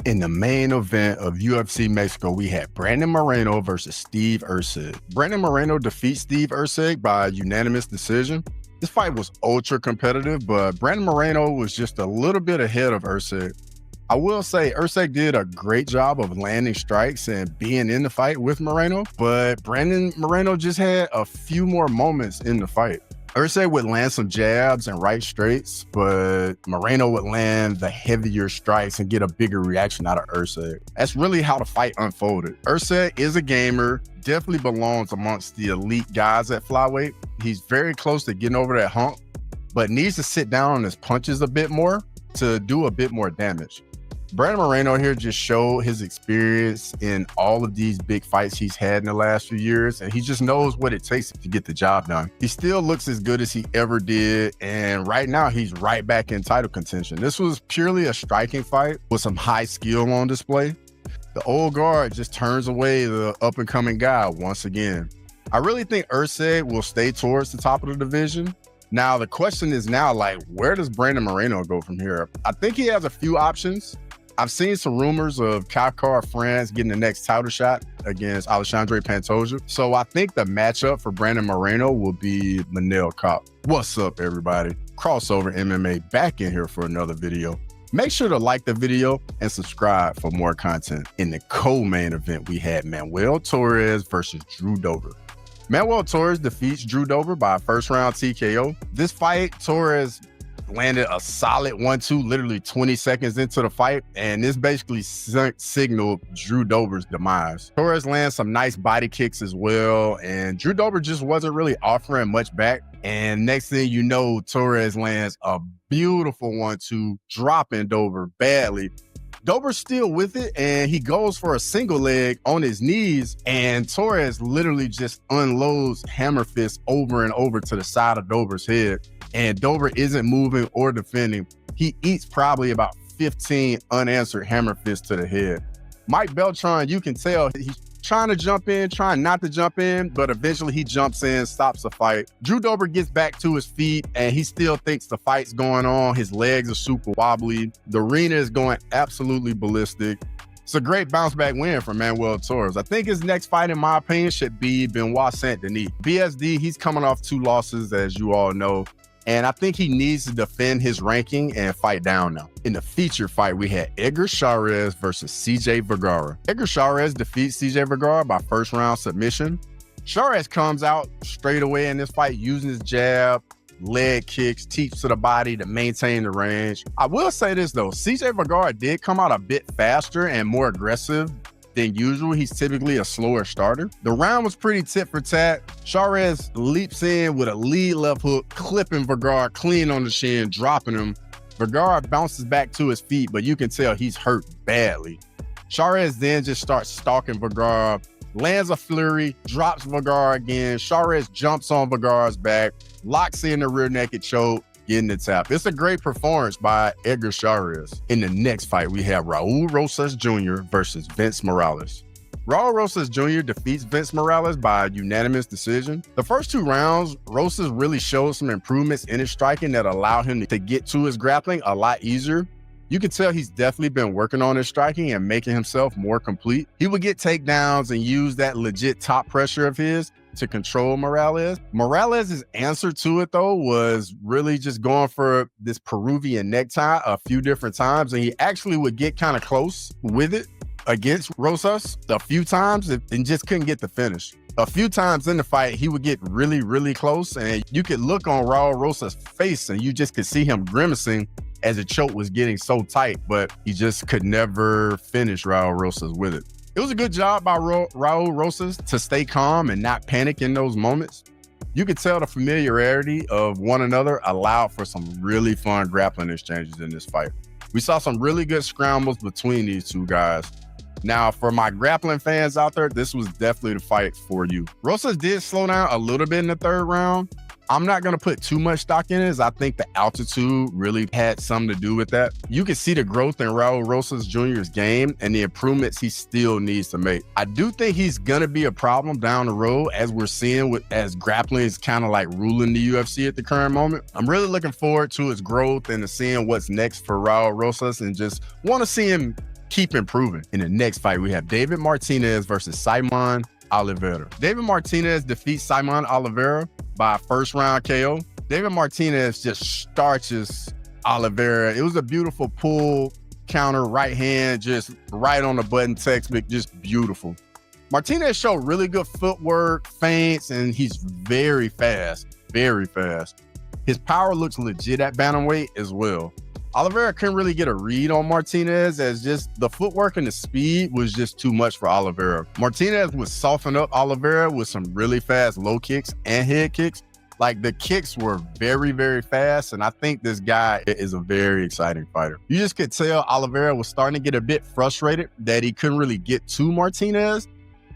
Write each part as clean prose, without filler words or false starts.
In the main event of UFC Mexico, we had Brandon Moreno versus Steve Erceg. Brandon Moreno defeats Steve Erceg by unanimous decision. This fight was ultra competitive, but Brandon Moreno was just a little bit ahead of Erceg. I will say Erceg did a great job of landing strikes and being in the fight with Moreno, but Brandon Moreno just had a few more moments in the fight. Erceg would land some jabs and right straights, but Moreno would land the heavier strikes and get a bigger reaction out of Erceg. That's really how the fight unfolded. Erceg is a gamer, definitely belongs amongst the elite guys at flyweight. He's very close to getting over that hump, but needs to sit down on his punches a bit more to do a bit more damage. Brandon Moreno here just showed his experience in all of these big fights he's had in the last few years, and he just knows what it takes to get the job done. He still looks as good as he ever did, and right now he's right back in title contention. This was purely a striking fight with some high skill on display. The old guard just turns away the up-and-coming guy once again. I really think Erceg will stay towards the top of the division. Now, the question is now, where does Brandon Moreno go from here? I think he has a few options. I've seen some rumors of Kakar France getting the next title shot against Alexandre Pantoja. So I think the matchup for Brandon Moreno will be Manuel Cop. What's up, everybody? Crossover MMA back in here for another video. Make sure to like the video and subscribe for more content. In the co-main event, we had Manuel Torres versus Drew Dober. Manuel Torres defeats Drew Dober by a first-round TKO. This fight, Torres landed a solid 1-2 literally 20 seconds into the fight, and this basically signaled Drew Dober's demise. Torres lands some nice body kicks as well, and Drew Dober just wasn't really offering much back. And next thing you know, Torres lands a beautiful 1-2, dropping Dober badly. Dober's still with it, and he goes for a single leg on his knees, and Torres literally just unloads hammer fists over and over to the side of Dober's head. And Dober isn't moving or defending. He eats probably about 15 unanswered hammer fists to the head. Mike Beltran, you can tell he's trying to jump in, trying not to jump in, but eventually he jumps in, stops the fight. Drew Dober gets back to his feet, and he still thinks the fight's going on. His legs are super wobbly. The arena is going absolutely ballistic. It's a great bounce back win for Manuel Torres. I think his next fight, in my opinion, should be Benoit Saint-Denis. BSD, he's coming off 2 losses, as you all know. And I think he needs to defend his ranking and fight down now. In the feature fight, we had Edgar Chairez versus CJ Vergara. Edgar Chairez defeats CJ Vergara by first round submission. Chairez comes out straight away in this fight using his jab, leg kicks, teeps to the body to maintain the range. I will say this though, CJ Vergara did come out a bit faster and more aggressive than usual. He's typically a slower starter. The round was pretty tit for tat. Chairez leaps in with a lead left hook, clipping Vergara clean on the shin, dropping him. Vergara bounces back to his feet, but you can tell he's hurt badly. Chairez then just starts stalking Vergara, lands a flurry, drops Vergara again. Chairez jumps on Vergara's back, locks in the rear naked choke, getting the tap. It's a great performance by Edgar Chairez. In the next fight, we have Raul Rosas Jr. versus Vince Morales. Raul Rosas Jr. defeats Vince Morales by unanimous decision. The first 2 rounds, Rosas really showed some improvements in his striking that allowed him to get to his grappling a lot easier. You can tell he's definitely been working on his striking and making himself more complete. He would get takedowns and use that legit top pressure of his to control Morales. Morales' answer to it, though, was really just going for this Peruvian necktie a few different times, and he actually would get kind of close with it against Rosas a few times and just couldn't get the finish. A few times in the fight, he would get really, really close, and you could look on Raul Rosas' face, and you just could see him grimacing as the choke was getting so tight, but he just could never finish Raul Rosas with it. It was a good job by Raul Rosas to stay calm and not panic in those moments. You could tell the familiarity of one another allowed for some really fun grappling exchanges in this fight. We saw some really good scrambles between these 2 guys. Now, for my grappling fans out there, this was definitely the fight for you. Rosas did slow down a little bit in the 3rd round. I'm not going to put too much stock in it, as I think the altitude really had something to do with that. You can see the growth in Raul Rosas Jr.'s game and the improvements he still needs to make. I do think he's going to be a problem down the road, as we're seeing as grappling is kind of like ruling the UFC at the current moment. I'm really looking forward to his growth and to seeing what's next for Raul Rosas, and just want to see him keep improving. In the next fight, we have David Martinez versus Saimon Oliveira. David Martinez defeats Saimon Oliveira by a first-round KO. David Martinez just starches Oliveira. It was a beautiful pull, counter, right hand, just right on the button, textbook, just beautiful. Martinez showed really good footwork, feints, and he's very fast, very fast. His power looks legit at bantamweight as well. Oliveira couldn't really get a read on Martinez, as just the footwork and the speed was just too much for Oliveira. Martinez would soften up Oliveira with some really fast low kicks and head kicks. Like, the kicks were very, very fast, and I think this guy is a very exciting fighter. You just could tell Oliveira was starting to get a bit frustrated that he couldn't really get to Martinez.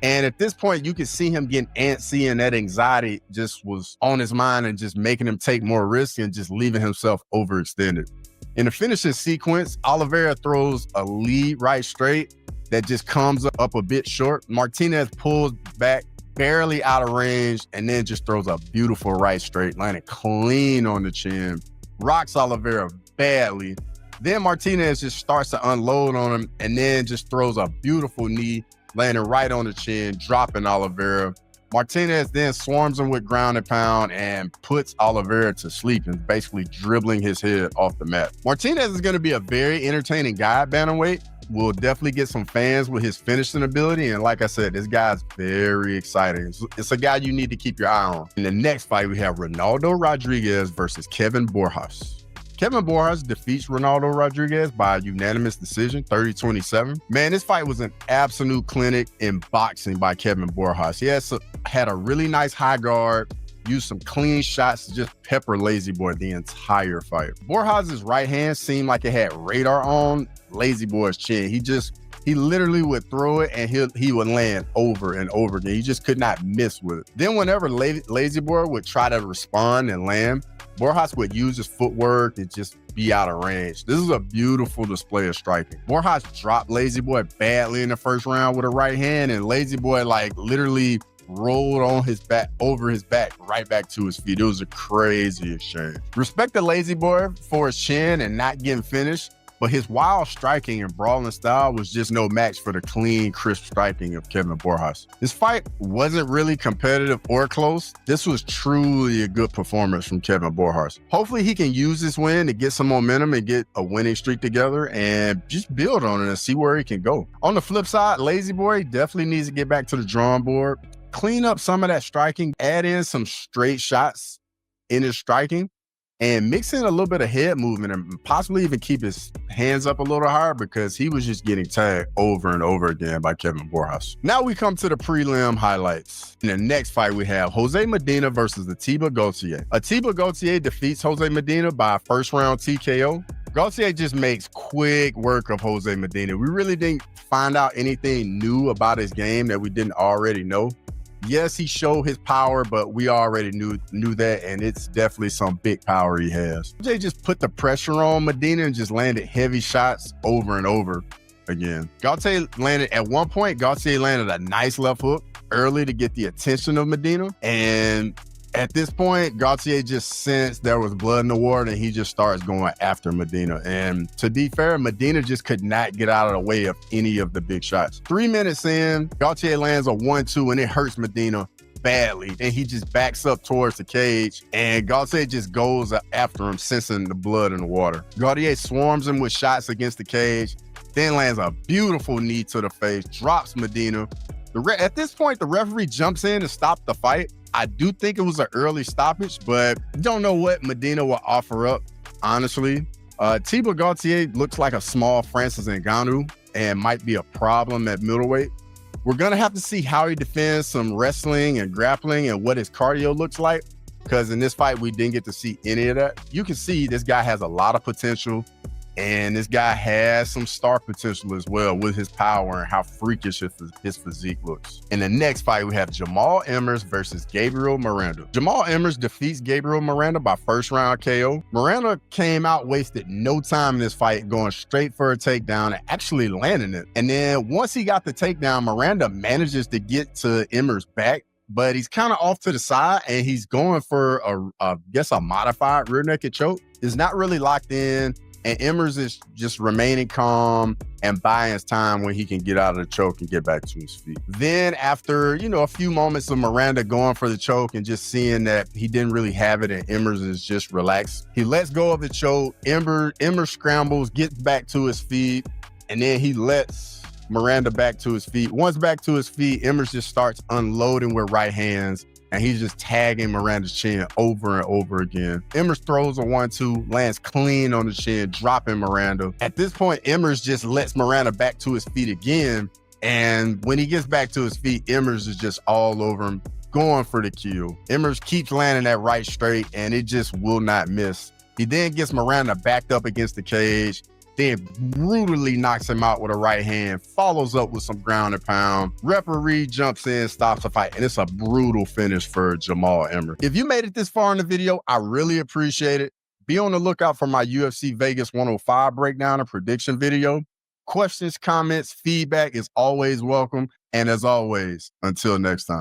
And at this point, you could see him getting antsy, and that anxiety just was on his mind and just making him take more risks and just leaving himself overextended. In the finishing sequence, Oliveira throws a lead right straight that just comes up a bit short. Martinez pulls back barely out of range and then just throws a beautiful right straight, landing clean on the chin. Rocks Oliveira badly. Then Martinez just starts to unload on him and then just throws a beautiful knee, landing right on the chin, dropping Oliveira. Martinez then swarms him with ground and pound and puts Oliveira to sleep and basically dribbling his head off the mat. Martinez is going to be a very entertaining guy at bantamweight. We'll definitely get some fans with his finishing ability. And like I said, this guy's very exciting. It's a guy you need to keep your eye on. In the next fight, we have Ronaldo Rodriguez versus Kevin Borjas. Kevin Borjas defeats Ronaldo Rodriguez by unanimous decision, 30-27. Man, this fight was an absolute clinic in boxing by Kevin Borjas. He had a really nice high guard, used some clean shots to just pepper Lazy Boy the entire fight. Borjas' right hand seemed like it had radar on Lazy Boy's chin. He literally would throw it and he would land over and over again. He just could not miss with it. Then whenever Lazy Boy would try to respond and land, Borjas would use his footwork and just be out of range. This is a beautiful display of striking. Borjas dropped Lazy Boy badly in the first round with a right hand, and Lazy Boy like literally rolled on his back, over his back, right back to his feet. It was a crazy exchange. Respect the Lazy Boy for his chin and not getting finished, but his wild striking and brawling style was just no match for the clean, crisp striking of Kevin Borjas. This fight wasn't really competitive or close. This was truly a good performance from Kevin Borjas. Hopefully he can use this win to get some momentum and get a winning streak together and just build on it and see where he can go. On the flip side, Lazy Boy definitely needs to get back to the drawing board, clean up some of that striking, add in some straight shots in his striking, and mix in a little bit of head movement and possibly even keep his hands up a little higher, because he was just getting tagged over and over again by Kevin Borjas. Now we come to the prelim highlights. In the next fight, we have Jose Medina versus Ateba Gautier. Ateba Gautier defeats Jose Medina by a first-round TKO. Gautier just makes quick work of Jose Medina. We really didn't find out anything new about his game that we didn't already know. Yes, he showed his power, but we already knew that, and it's definitely some big power he has. Jay just put the pressure on Medina and just landed heavy shots over and over again. Gautier landed, at one point, Gautier landed a nice left hook early to get the attention of Medina, and at this point, Gautier just sensed there was blood in the water, and he just starts going after Medina. And to be fair, Medina just could not get out of the way of any of the big shots. 3 minutes in, Gautier lands a 1-2, and it hurts Medina badly. And he just backs up towards the cage, and Gautier just goes after him, sensing the blood in the water. Gautier swarms him with shots against the cage, then lands a beautiful knee to the face, drops Medina. At this point, the referee jumps in to stop the fight. I do think it was an early stoppage, but don't know what Medina will offer up, honestly. Ateba Gautier looks like a small Francis Ngannou and might be a problem at middleweight. We're going to have to see how he defends some wrestling and grappling and what his cardio looks like, because in this fight, we didn't get to see any of that. You can see this guy has a lot of potential, and this guy has some star potential as well with his power and how freakish his physique looks. In the next fight, we have Jamal Emmers versus Gabriel Miranda. Jamal Emmers defeats Gabriel Miranda by first round KO. Miranda came out, wasted no time in this fight, going straight for a takedown and actually landing it. And then once he got the takedown, Miranda manages to get to Emmers' back, but he's kind of off to the side and he's going for a modified rear naked choke. It's not really locked in. and Emmers is just remaining calm and buying his time when he can get out of the choke and get back to his feet. Then after, a few moments of Miranda going for the choke and just seeing that he didn't really have it and Emmers is just relaxed, he lets go of the choke. Emmers scrambles, gets back to his feet, and then he lets Miranda back to his feet. Once back to his feet, Emmers just starts unloading with right hands, and he's just tagging Miranda's chin over and over again. Emmers throws a 1-2, lands clean on the chin, dropping Miranda. At this point, Emmers just lets Miranda back to his feet again, and when he gets back to his feet, Emmers is just all over him, going for the kill. Emmers keeps landing that right straight, and it just will not miss. He then gets Miranda backed up against the cage, then brutally knocks him out with a right hand, follows up with some ground and pound. Referee jumps in, stops the fight, and it's a brutal finish for Jamal Emmers. If you made it this far in the video, I really appreciate it. Be on the lookout for my UFC Vegas 105 breakdown and prediction video. Questions, comments, feedback is always welcome. And as always, until next time.